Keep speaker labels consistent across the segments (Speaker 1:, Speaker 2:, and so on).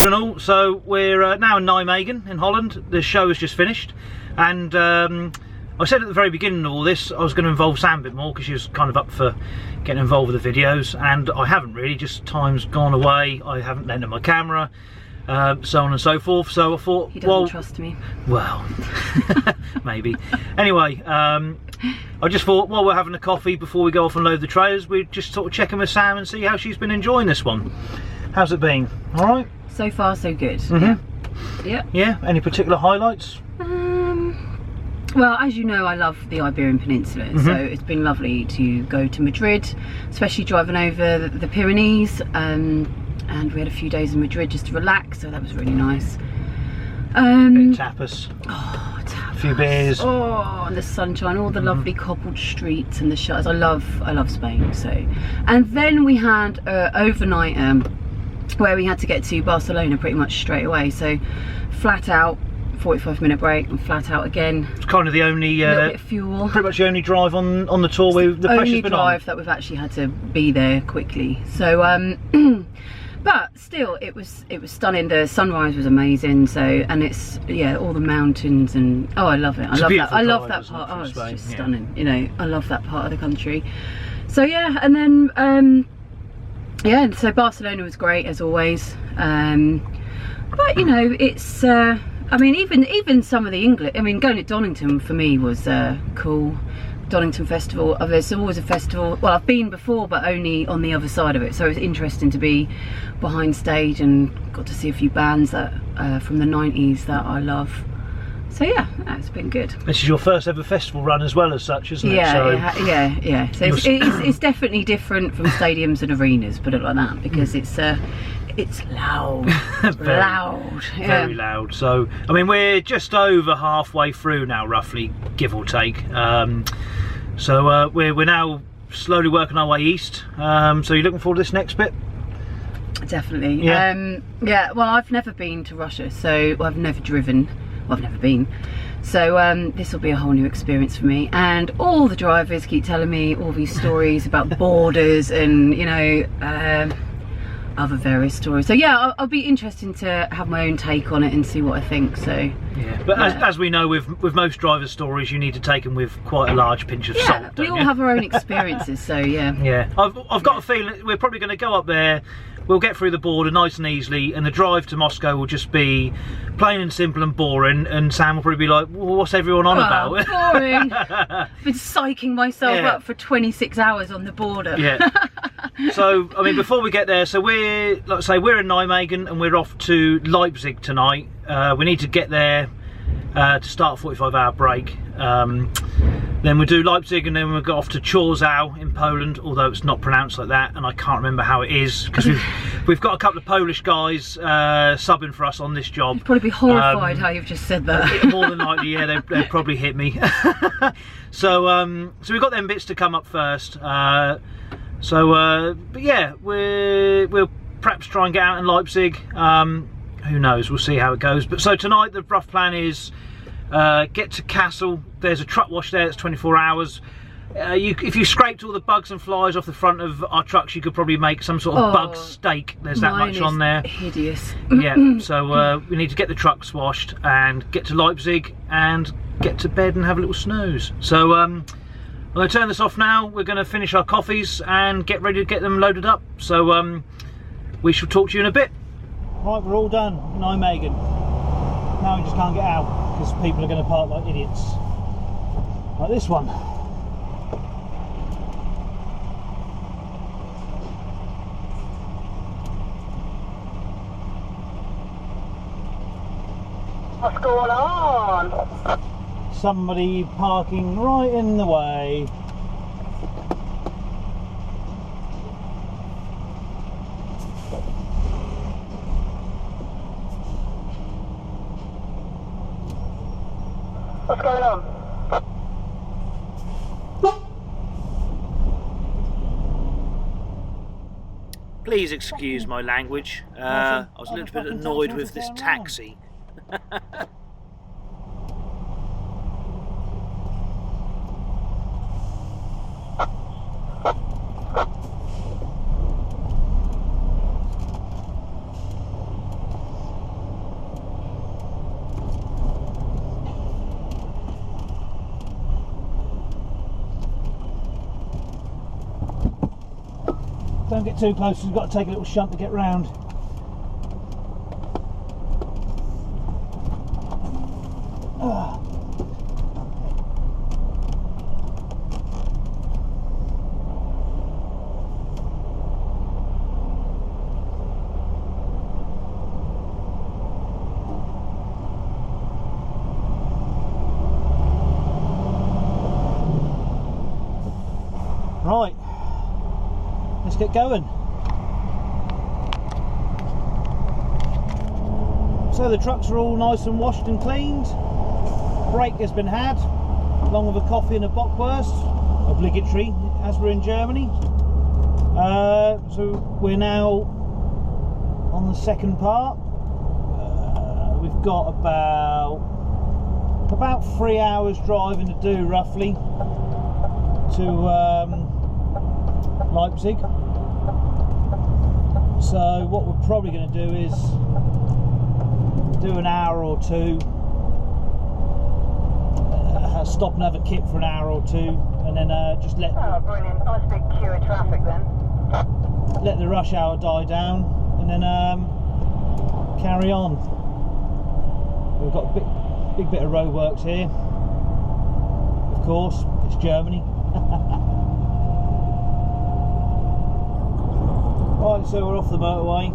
Speaker 1: and all, so we're now in Nijmegen in Holland. The show has just finished, and I said at the very beginning of all this I was going to involve Sam a bit more because she was kind of up for getting involved with the videos, and I haven't really, just time's gone away, I haven't lent her my camera, so on and so forth, so I thought,
Speaker 2: he doesn't trust me.
Speaker 1: Well, maybe. Anyway, I just thought while we're having a coffee before we go off and load the trailers, we'd just sort of check in with Sam and see how she's been enjoying this one. How's it been? Alright?
Speaker 2: So far so good. Yeah.
Speaker 1: Yeah, any particular highlights?
Speaker 2: Well, as you know, I love the Iberian Peninsula, so it's been lovely to go to Madrid, especially driving over the Pyrenees, and we had a few days in Madrid just to relax, so that was really nice.
Speaker 1: Bit of tapas.
Speaker 2: Oh, tapas.
Speaker 1: A few beers.
Speaker 2: Oh, and the sunshine, all the lovely cobbled streets and the shutters. I love Spain. So, and then we had overnight where we had to get to Barcelona pretty much straight away. So, flat out. 45-minute break and flat out again. It's
Speaker 1: kind of the only
Speaker 2: little bit of fuel.
Speaker 1: Pretty much the only drive on the tour where the pressure's been on.
Speaker 2: Only drive that we've actually had to be there quickly. So but still it was stunning. The sunrise was amazing. So, and it's, yeah, all the mountains, and oh, I love it. I love that part. Oh, it's just stunning. You know, I love that part of the country. So yeah, and then yeah, so Barcelona was great as always. But you know, it's I mean, even some of the English, I mean, going to Donington for me was cool. Donington Festival, there's always a festival, well, I've been before but only on the other side of it, so it was interesting to be behind stage and got to see a few bands that from the 90s that I love. So yeah, it's been good. This is
Speaker 1: your first ever festival run as well as such, isn't it?
Speaker 2: Yeah,
Speaker 1: so
Speaker 2: yeah. So it's definitely different from stadiums and arenas, put it like that, because it's loud.
Speaker 1: Very
Speaker 2: loud. Yeah.
Speaker 1: Very loud. So, I mean, we're just over halfway through now, roughly, give or take. So we're now slowly working our way east. So you're looking forward to this next bit?
Speaker 2: Definitely.
Speaker 1: Yeah.
Speaker 2: Yeah, well, I've never been to Russia, so I've never driven. Well, I've never been. So this will be a whole new experience for me, and all the drivers keep telling me all these stories about borders and, you know, other various stories. So yeah, I'll be interested to have my own take on it and see what I think. So
Speaker 1: yeah, but as we know, with most drivers' stories, you need to take them with quite a large pinch of salt.
Speaker 2: We all have our own experiences. So yeah.
Speaker 1: Yeah, I've got a feeling we're probably going to go up there. We'll get through the border nice and easily, and the drive to Moscow will just be plain and simple and boring, and Sam will probably be like, well, what's everyone on about?
Speaker 2: Boring. I've been psyching myself up for 26 hours on the border.
Speaker 1: Yeah. So, I mean, before we get there, so we're, like I say, we're in Nijmegen and we're off to Leipzig tonight. We need to get there to start a 45-hour break. Then we'll do Leipzig, and then we'll go off to Chorzów in Poland, although it's not pronounced like that, and I can't remember how it is, because we've got a couple of Polish guys subbing for us on this job.
Speaker 2: You'd probably be horrified how you've just said that.
Speaker 1: More than likely, yeah, they'd probably hit me. So we've got them bits to come up first. But yeah, we'll perhaps try and get out in Leipzig. Who knows, we'll see how it goes. But so tonight the rough plan is get to Kassel. There's a truck wash there, it's 24 hours. If you scraped all the bugs and flies off the front of our trucks, you could probably make some sort of bug steak. There's that much on there.
Speaker 2: Hideous.
Speaker 1: Yeah, so we need to get the trucks washed and get to Leipzig and get to bed and have a little snooze. So I'm going to turn this off now. We're going to finish our coffees and get ready to get them loaded up. So we shall talk to you in a bit. Right, we're all done. Nijmegen. Now we just can't get out because people are going to park like idiots. Like this one.
Speaker 3: What's going on?
Speaker 1: Somebody parking right in the way.
Speaker 3: What's going on?
Speaker 1: Please excuse my language. I was a little bit annoyed with this taxi. Don't get too close, we've got to take a little shunt to get round. Right, let's get going. So the trucks are all nice and washed and cleaned. Break has been had, along with a coffee and a bockwurst, obligatory as we're in Germany. So we're now on the second part. We've got about 3 hours driving to do roughly to Leipzig. So what we're probably going to do is do an hour or two, stop and have a kip for an hour or two, and then just let
Speaker 3: brilliant, nice big queue of traffic then.
Speaker 1: Let the rush hour die down, and then carry on. We've got a big bit of roadworks here, of course, it's Germany. Right, so we're off the motorway.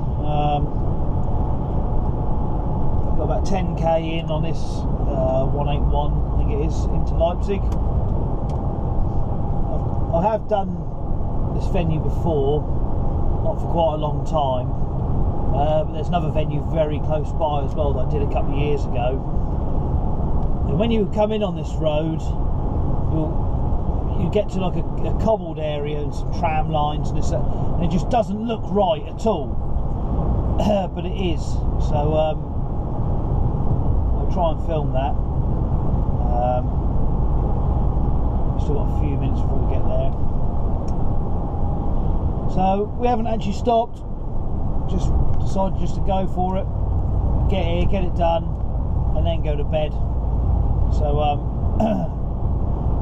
Speaker 1: Got about 10k in on this 181, I think it is, into Leipzig. I have done this venue before, not for quite a long time, but there's another venue very close by as well that I did a couple of years ago. And when you come in on this road, you get to like a cobbled area and some tram lines and it just doesn't look right at all. But it is. So I'll try and film that. Still got a few minutes before we get there. So we haven't actually stopped. Just decided just to go for it. Get here, get it done, and then go to bed. So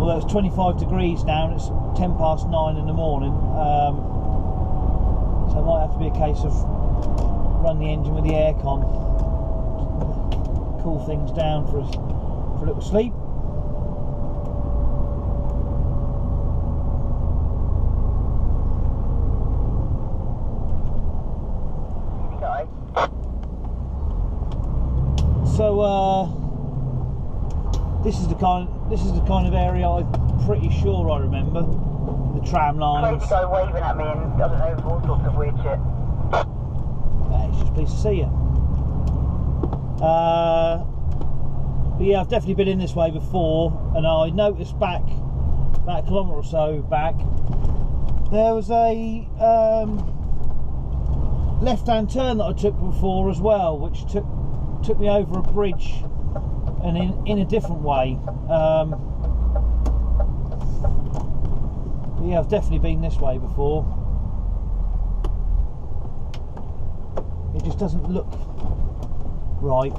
Speaker 1: although it's 25 degrees now and it's 9:10 in the morning, so it might have to be a case of run the engine with the aircon, cool things down for a little sleep. So this is the kind of area I'm pretty sure I remember. The tram lines.
Speaker 3: Crazy guy waving at me and I don't know, all sorts of weird shit.
Speaker 1: It's just pleased to see you. But yeah, I've definitely been in this way before, and I noticed back about a kilometre or so back, there was a left-hand turn that I took before as well, which took me over a bridge and in a different way. But yeah, I've definitely been this way before. It just doesn't look right.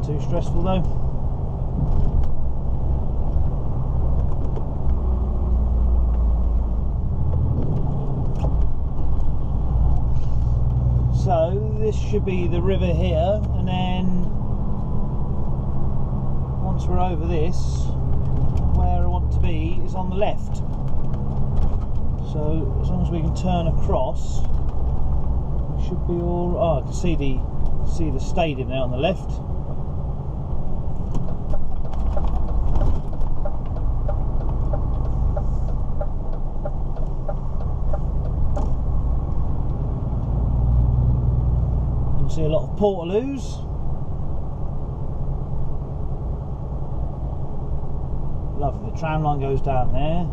Speaker 1: Too stressful though. So this should be the river here, and then once we're over this, where I want to be is on the left. So as long as we can turn across, we should be all. Oh, I can see the stadium there on the left. See a lot of portaloos. lovely. The tram line goes down there.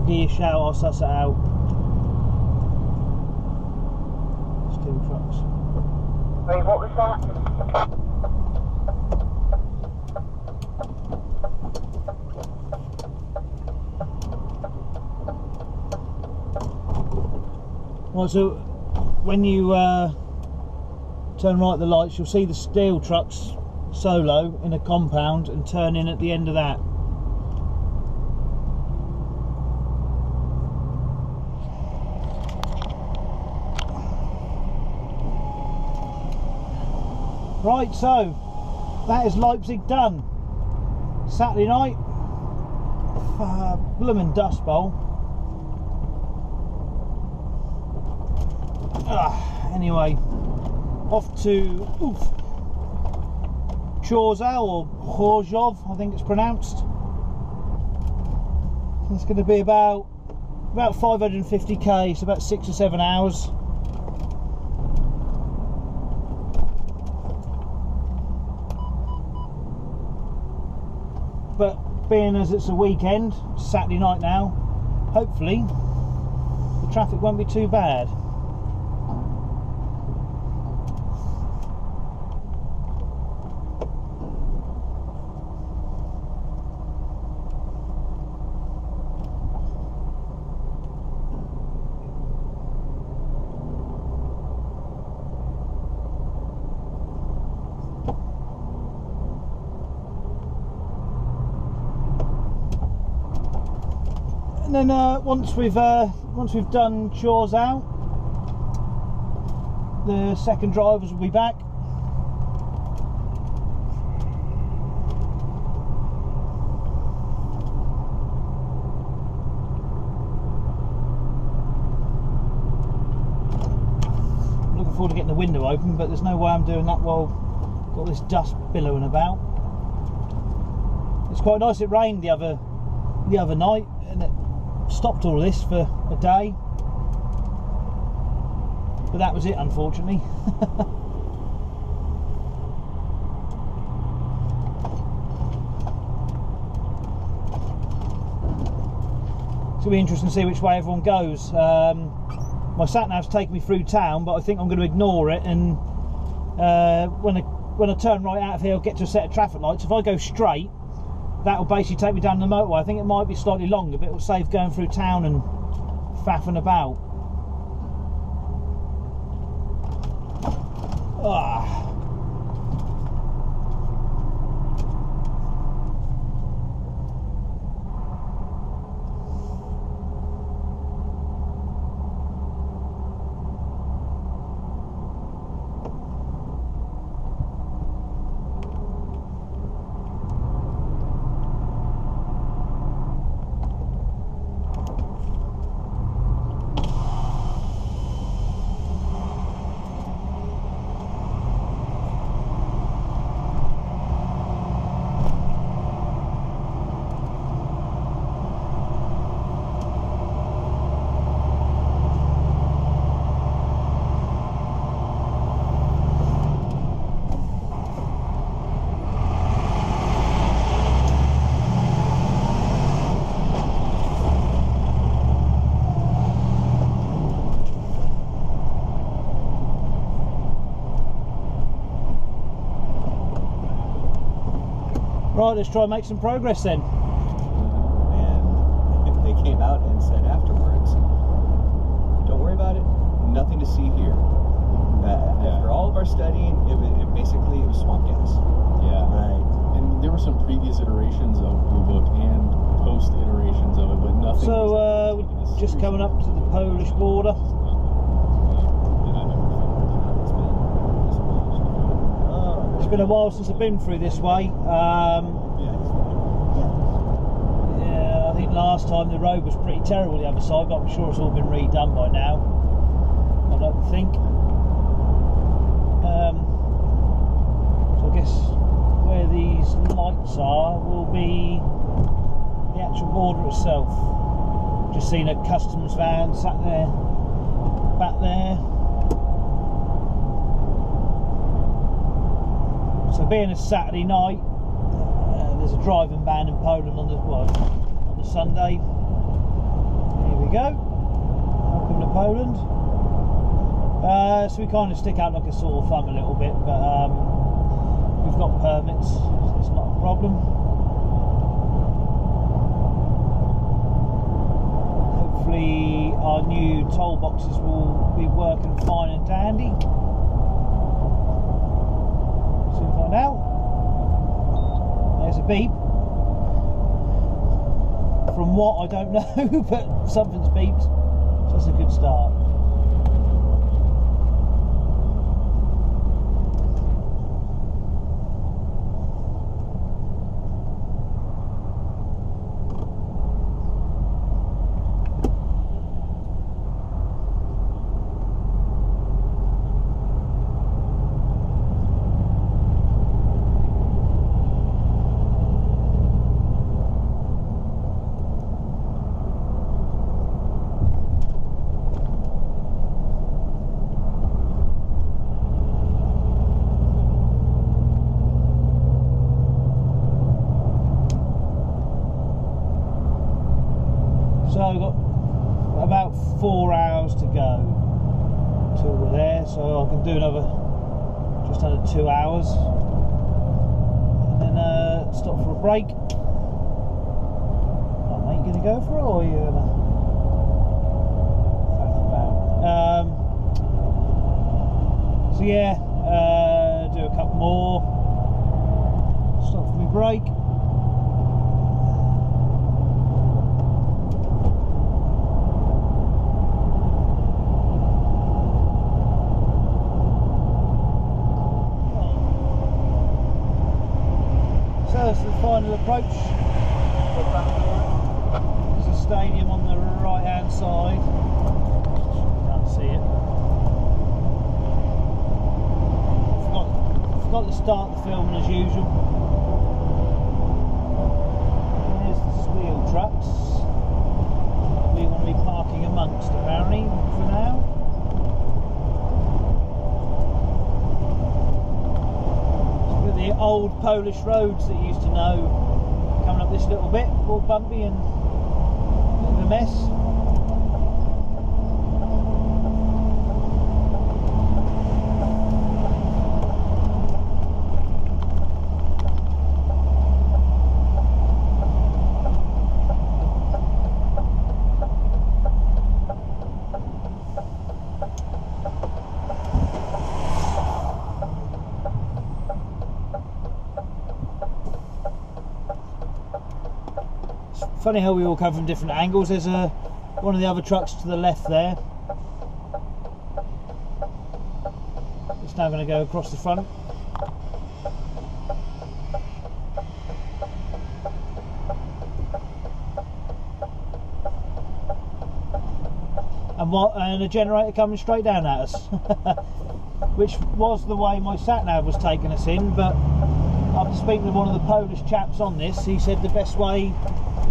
Speaker 1: Give you a shout, I'll suss it out. Steel trucks.
Speaker 3: Sorry, what was that?
Speaker 1: Right, so when you turn right at the lights, you'll see the steel trucks solo in a compound and turn in at the end of that. Right, so that is Leipzig done. Saturday night, bloomin' dust bowl. Anyway, off to Chorzów or Chorzów, I think it's pronounced. It's going to be about 550k, so about 6 or 7 hours. But being as it's a weekend, Saturday night now, hopefully the traffic won't be too bad. And then once we've done Chorzów, the second drivers will be back. I'm looking forward to getting the window open, but there's no way I'm doing that while got this dust billowing about. It's quite nice. It rained the other night, and it stopped all this for a day, but that was it, unfortunately. It's going to be interesting to see which way everyone goes. My sat-nav's taking me through town, but I think I'm going to ignore it, and when I turn right out of here, I'll get to a set of traffic lights. If I go straight, that'll basically take me down the motorway. I think it might be slightly longer, but it'll save going through town and faffing about. Right, let's try and make some progress then.
Speaker 4: And they came out and said afterwards, don't worry about it, nothing to see here. After all of our studying, it was swamp gas.
Speaker 5: Yeah.
Speaker 4: Right.
Speaker 5: And there were some previous iterations of Blue Book and post iterations of it, but nothing.
Speaker 1: So we're just coming up to the Polish border.
Speaker 5: And I
Speaker 1: been a while since I've been through this way. Yeah, I think last time the road was pretty terrible the other side, but I'm sure it's all been redone by now. I don't think. So I guess where these lights are will be the actual border itself. Just seen a customs van sat there, back there. So being a Saturday night, there's a driving ban in Poland on the Sunday. Here we go. Welcome to Poland. So we kind of stick out like a sore thumb a little bit, but we've got permits, so it's not a problem. Hopefully our new toll boxes will be working fine and dandy. Soon find out. There's a beep. From what, I don't know, but something's beeped, so that's a good start. So I've got about 4 hours to go till we're there, so I can do another just under 2 hours and then stop for a break. Oh, mate, you gonna go for it, or are you gonna faff about? So yeah, do a couple more, stop for my break. That's the final approach. There's a stadium on the right hand side. Can't see it. Forgot to start the filming as usual. There's the steel trucks we want to be parking amongst, apparently, for now. The old Polish roads that you used to know, coming up this little bit, all bumpy and a bit of a mess. Funny how we all come from different angles. There's one of the other trucks to the left there. It's now going to go across the front. And a generator coming straight down at us. Which was the way my sat-nav was taking us in, but after speaking to one of the Polish chaps on this, he said the best way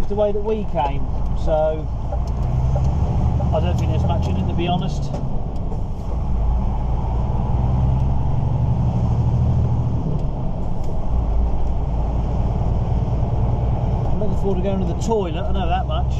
Speaker 1: is the way that we came, so I don't think there's much in it, to be honest. I'm looking forward to going to the toilet, I know that much.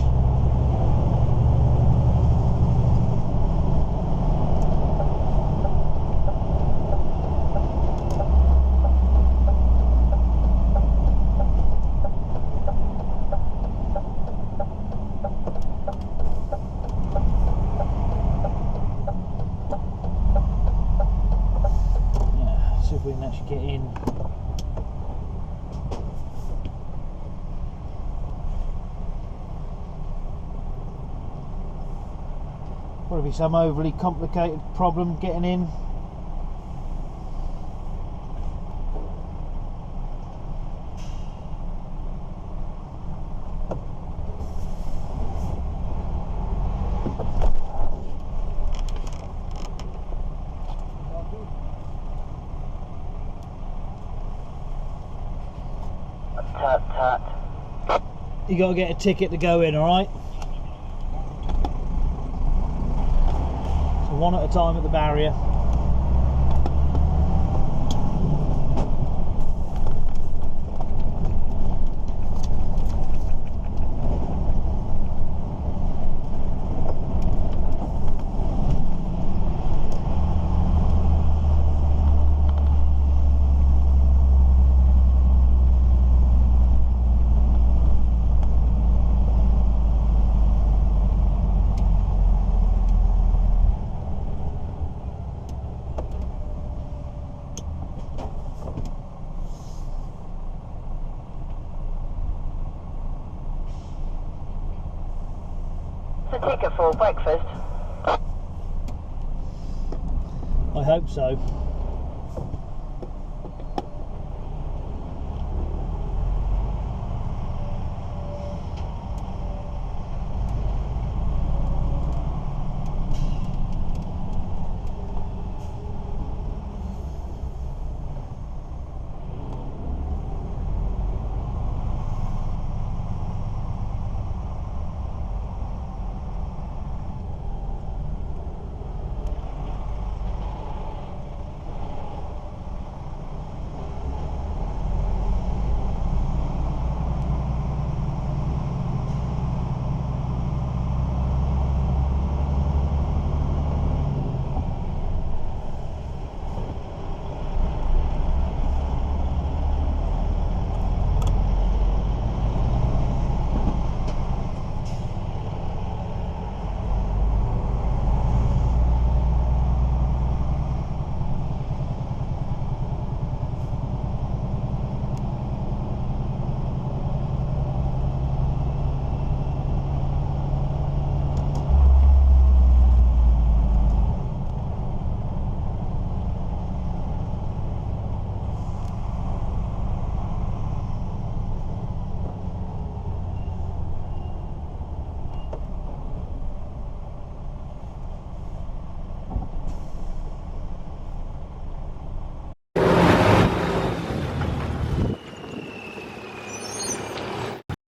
Speaker 1: If we can actually get in. Probably some overly complicated problem getting in. You got to get a ticket to go in, all right? So one at a time at the barrier.
Speaker 3: It's a ticket for breakfast.
Speaker 1: I hope so.